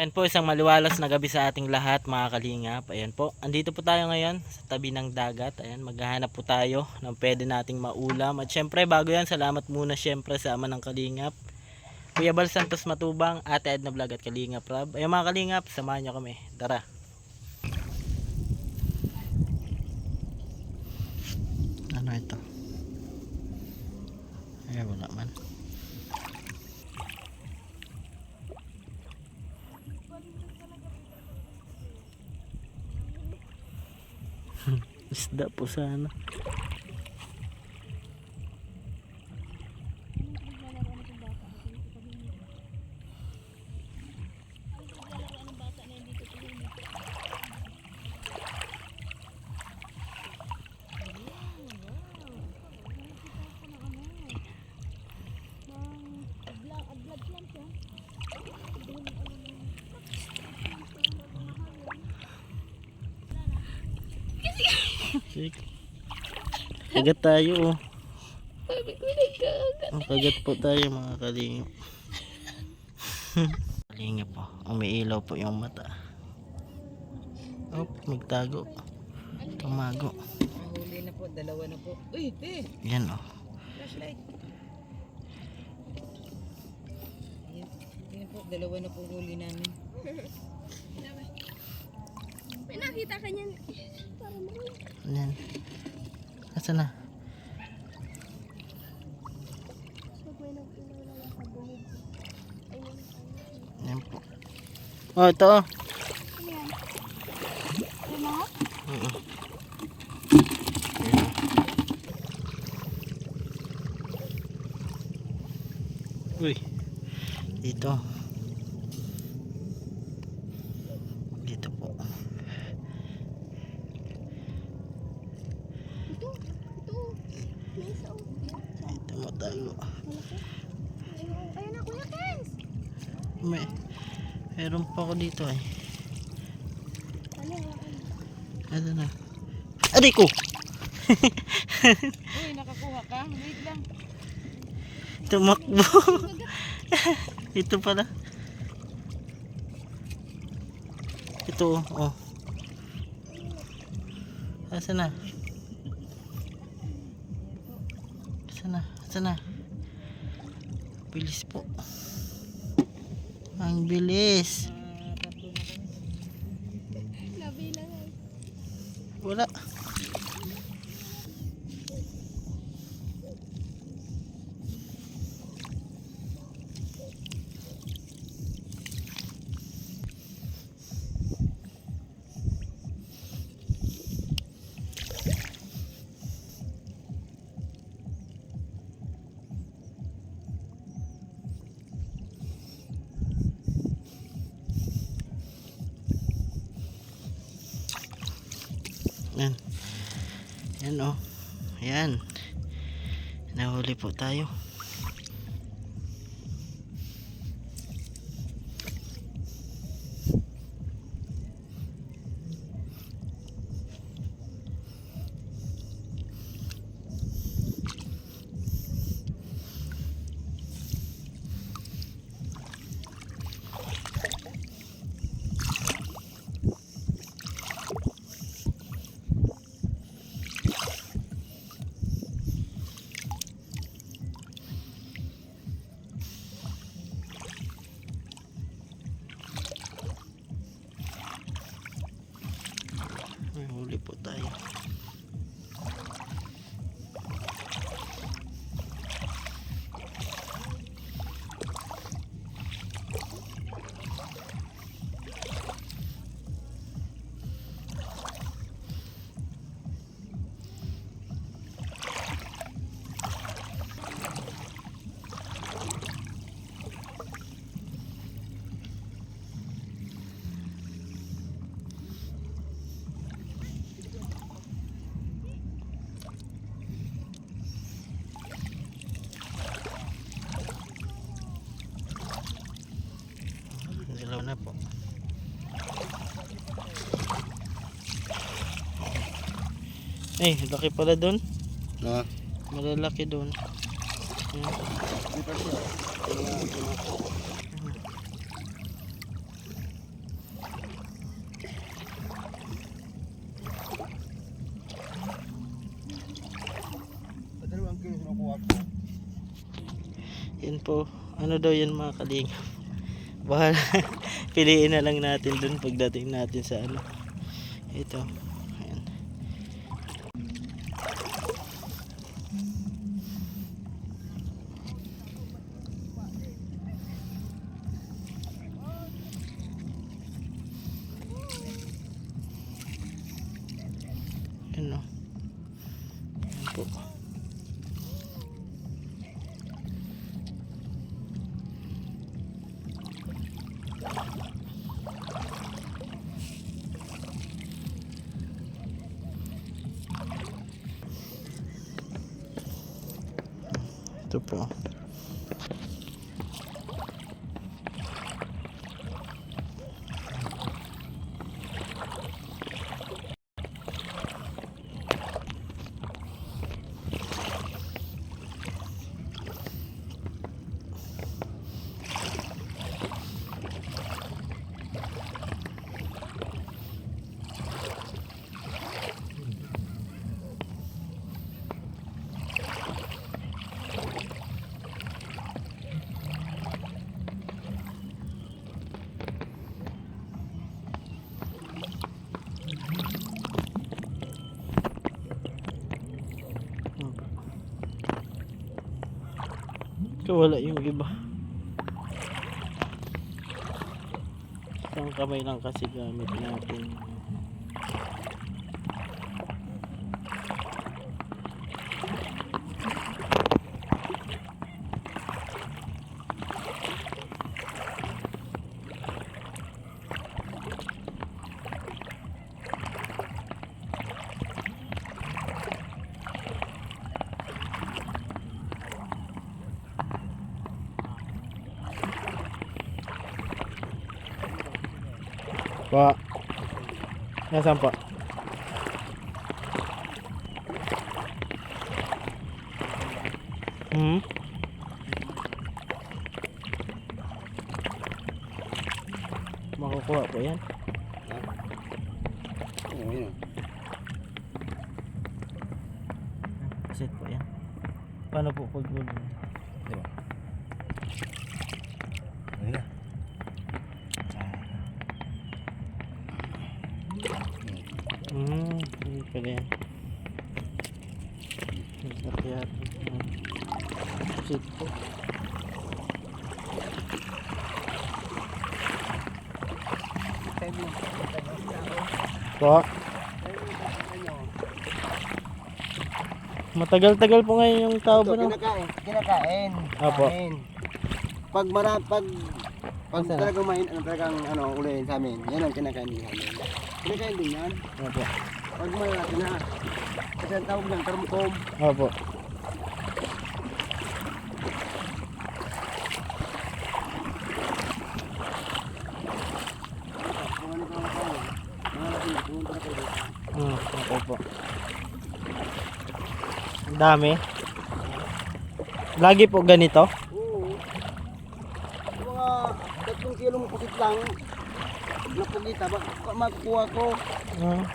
Ayan po, isang maliwalas na gabi sa ating lahat mga kalingap. Ayan po, andito po tayo ngayon sa tabi ng dagat. Ayan, maghahanap po tayo ng pwede nating maulam. At syempre bago yan, salamat muna syempre sa ama ng kalingap, Kuya Bal Santos Matubang, Ate Edna Vlog at Kalingap Rob. Ayan mga kalingap, samahan nyo kami. Tara. Ano ito? Ay, wala man. Isda po sana. Kagat tayo oh. Kagat po tayo mga kalingap. Kalingap po, umiilaw po yung mata. Oh, magtago. Tumago. Huli na po, dalawa na po. Uy, Yan oh. flashlight. Yan po, dalawa na po huli namin. May nakita ka niyan. Yan. Asa na? Yan po. Oh, ito oh. Uy. Dito. Dito po. Ito matago. Ayun na, Kuya Kens. Meron pa ako dito ay. Ano na? Aray ko! Uy, nakakuha ka? Wait lang. Tumakbo. Ito pala. Ito oh. Asa na? Asa na? Bilis po. Ang bilis. Nabilang ay. Wala. Yan. Yan oh. Yan. Nahuli po tayo. Huli po tayo. Dilaw na po. Eh, laki pala doon. Na. Malalaki doon. Yan po. Ano daw yan mga kalingap? Bahala. Piliin na lang natin dun pagdating natin sa ano. Ito. Ayan. Ano? Ayan po. Ito po. Wala yung iba. Isang kamay lang kasi gamit natin. Pa. Nasaan pa? Makukuha po yan. Oo, yun. Set po yan. Paano po pag Diba? Ayun na. Hindi pala yan. Nagsakyan. Set po. Po. Matagal-tagal po ngayon yung tao ba no? Kinakain. Apo. Kain. Pag Saan? talagang talagang ulihin sa amin, yan ang kinakain din namin. Kinakain din yan. Opo. Pag malaki na, kasi ang tawag ng karumkom. Opo. Kung ano pa ang tawag, mga lasing, pumunta na kayo dito. Okay po. Ang dami. Lagi po ganito? Oo. Yung mga 3 kilong pusit lang, napugita, makukuha ko.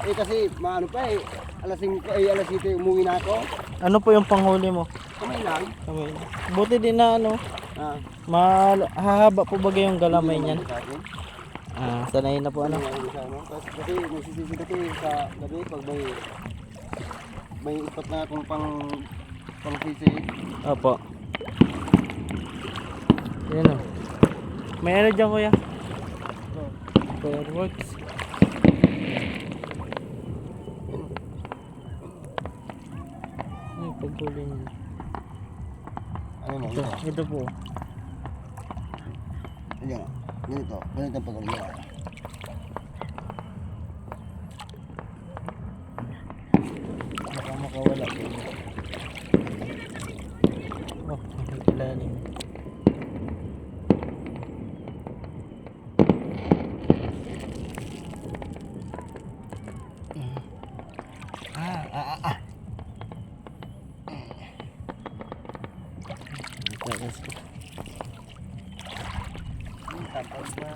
Eh kasi, maano pa eh, alas 5, alas 7 umuwi na ako. Ano po yung panghuli mo? Kamay lang. Kamay. Buti din na ano, Ah, mahaba po bagay yung galamay hindi niyan. naman sa akin. Sanay na po ano. Kasi nagsisisi kasi sa gabi pag may ipat na akong pang sisi. Opo. Yan o. May ano dyan kuya? Fireworks. Ay, paghuli niya. Ano mo? Ito po. Ayan. Ganito ang pag-uliya. Baka makawala po. Oh, lalim. Takas ko. Tapos na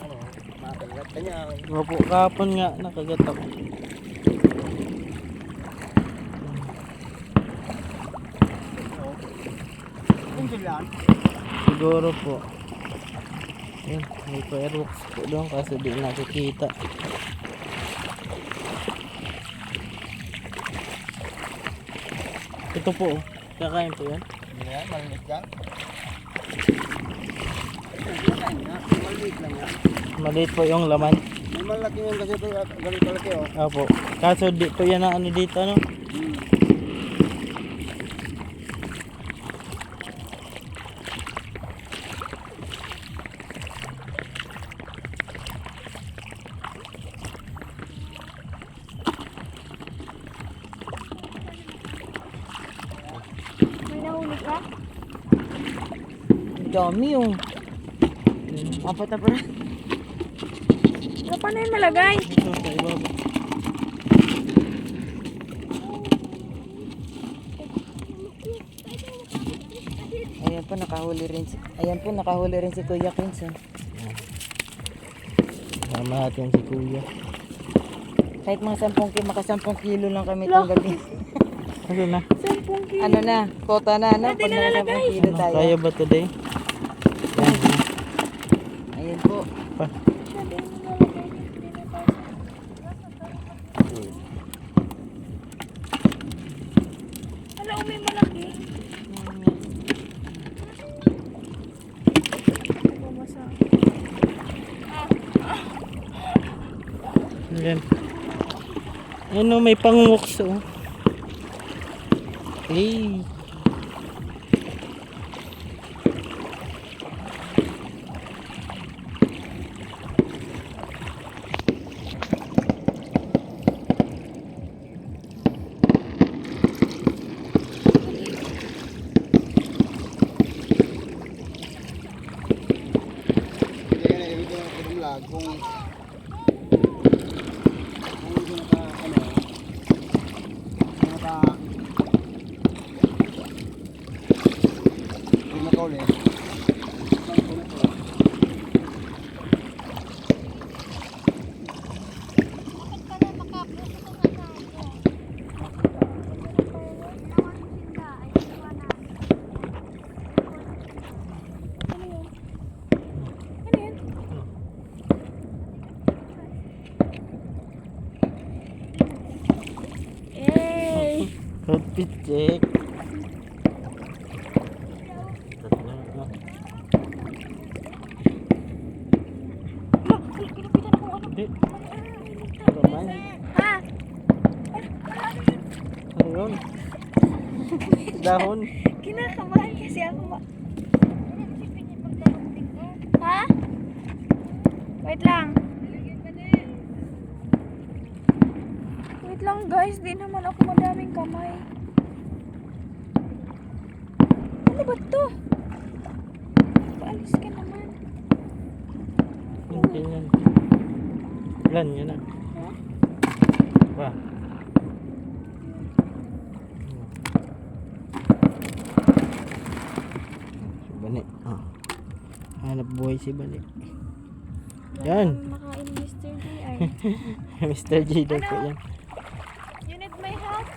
makagat ka niya. Opo, kahapon nga nakagat ako. Punto yan. Siguro po. Yan, may fireworks po doon kasi di nakikita. Ito po, oh. Kakain po yan. Yan, maliit yan. Kakain nga, maliit lang yan. Maliit po yung laman. May malaki yan kasi ito, ganito laki oh. Opo. Kaso dito yan ang ano dito, ano? May nahuli ka? Ang dami yung. Apat na pala. Ano pa na yun malagay? Ito sa ibaba. Ayan po nakahuli rin si Kuya Kins. Oh. Tama natin si Kuya. Kahit mga 10 maka 10 kilo lang kami itong gabi. Ano na? 10 kilo. Ano na, kota na, no? Pag naka 10 kilo Ano, tayo. kaya ba today? Yan. Ayan po. Pa. Sabi mo nalagay. Hindi na tayo. Hala, may malaki. Bumasa. Yan. Ano, may pangwalks oh. Hey. Kaya na ibig ko ng vlog kung hindi naka ano naka hindi makauli Ano yun? Yay! Outfit check. Tatlo, no? Kinapitan ako ano? Hindi. Kamay. Ha? Ano yun? Dahon. Kinakabahan kasi ako ba? Ha? Wait lang. Wait lang guys, di naman ako madaming kamay. Ano ba to? Paalis ka naman. Hindi yan. Ilan yun na? Ha? Ba? Si Bani. Ah. Hanap buhay si Bani. Yan. Makain Mr. D ay. Mr. J daw po yan. You need my help?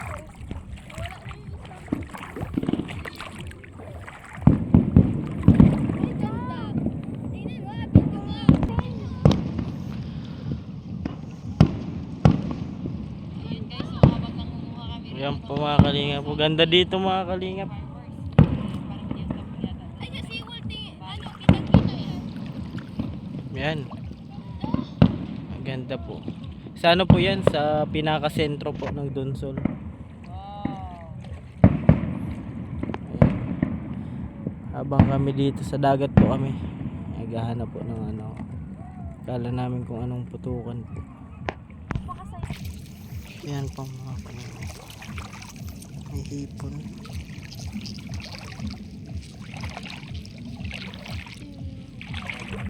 Yan po mga kalingap. Ganda dito mga kalingap. Ay, kasi ano, kitang-kita yan. Yan. Ang ganda po. Sa ano po yan? Sa pinakasentro po ng Donsol. Ayan. Habang kami dito sa dagat po kami. Naghahanap po ng ano. Kala namin kung anong putukan po. Yan po mga kalingap. May hipon.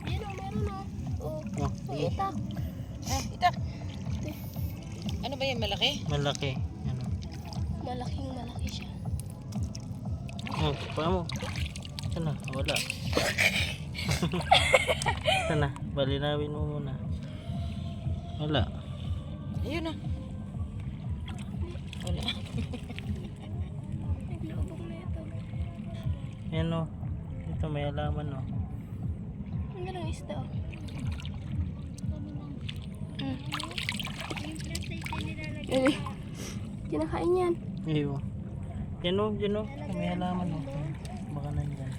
Yan o, meron o. Oh, Oh, may itak. Itak. Ano ba yan, malaki? malaki. Ano? Malaking malaki siya. Oh, pa mo. Sana, wala. Sana, balinawin mo muna. Wala. Ayun na. Wala. Naglubog na ito. Yan o. Ito may alaman o. Ang ganda ng isda oh. Eh, kinakain yan. Iyo. Yan o, yan o. May halaman o. Baka nandyan.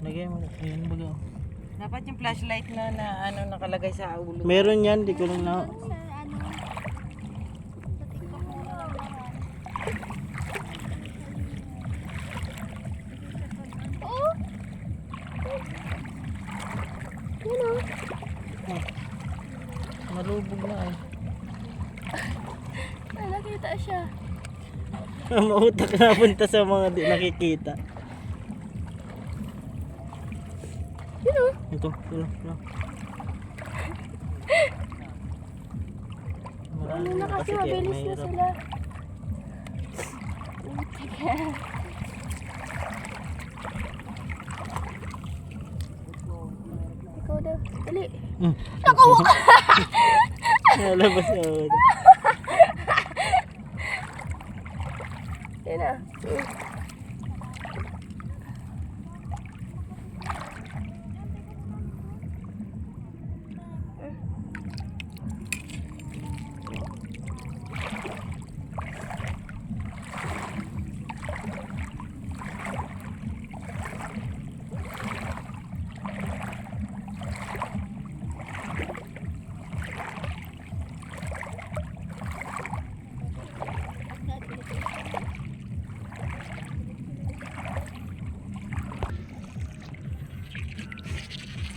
Lagay mo. Ayan baga o. Dapat yung flashlight na ano nakalagay sa ulo. Meron yan, di ko lang na. Oo. Yan oh. Malubog na eh. Nakita siya. Mautak na punta sa mga di nakikita. Yan oh. Ito, ito. Ano na kasi kaya mabilis na mahirap. sila. Ikaw daw. Dali. Nakuha ka! Nalabas ako. Yan na.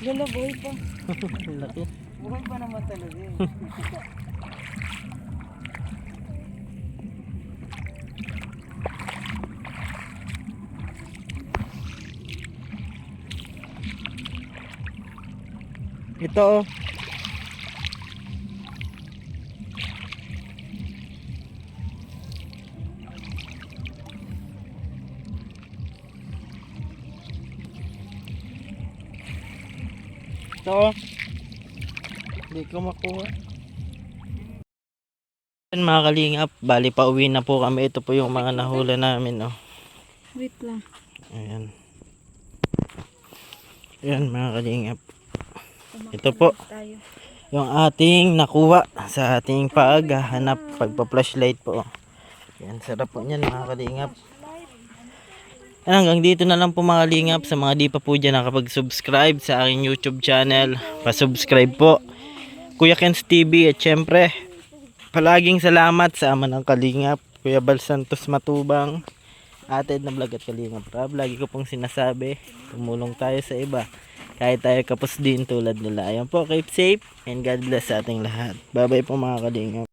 Gala, buhay pa. Ang laki. Buhay pa naman talaga eh. Ito oh. Ito oh. Hindi ko makuha. Yan mga kalingap, bali pa uwi na po kami. Ito po yung mga nahula namin oh. Wait lang. Ayan. Ayan mga kalingap. Ito po yung ating nakuha sa ating paghahanap, pagpa-flashlight po. Yan, sarap po niyan mga kalingap. Hanggang dito na lang po mga kalingap. Sa mga di pa po dyan nakapag-subscribe sa aking YouTube channel, pa-subscribe po Kuya Ken's TV. At syempre palaging salamat sa ama ng kalingap, Kuya Bal Santos Matubang, Ate Edna Vlog at Kalingap Rab. Lagi ko pong sinasabi, tumulong tayo sa iba kahit tayo kapos din tulad nila. Ayan po, keep safe and God bless sa ating lahat. Bye bye po mga kalingap.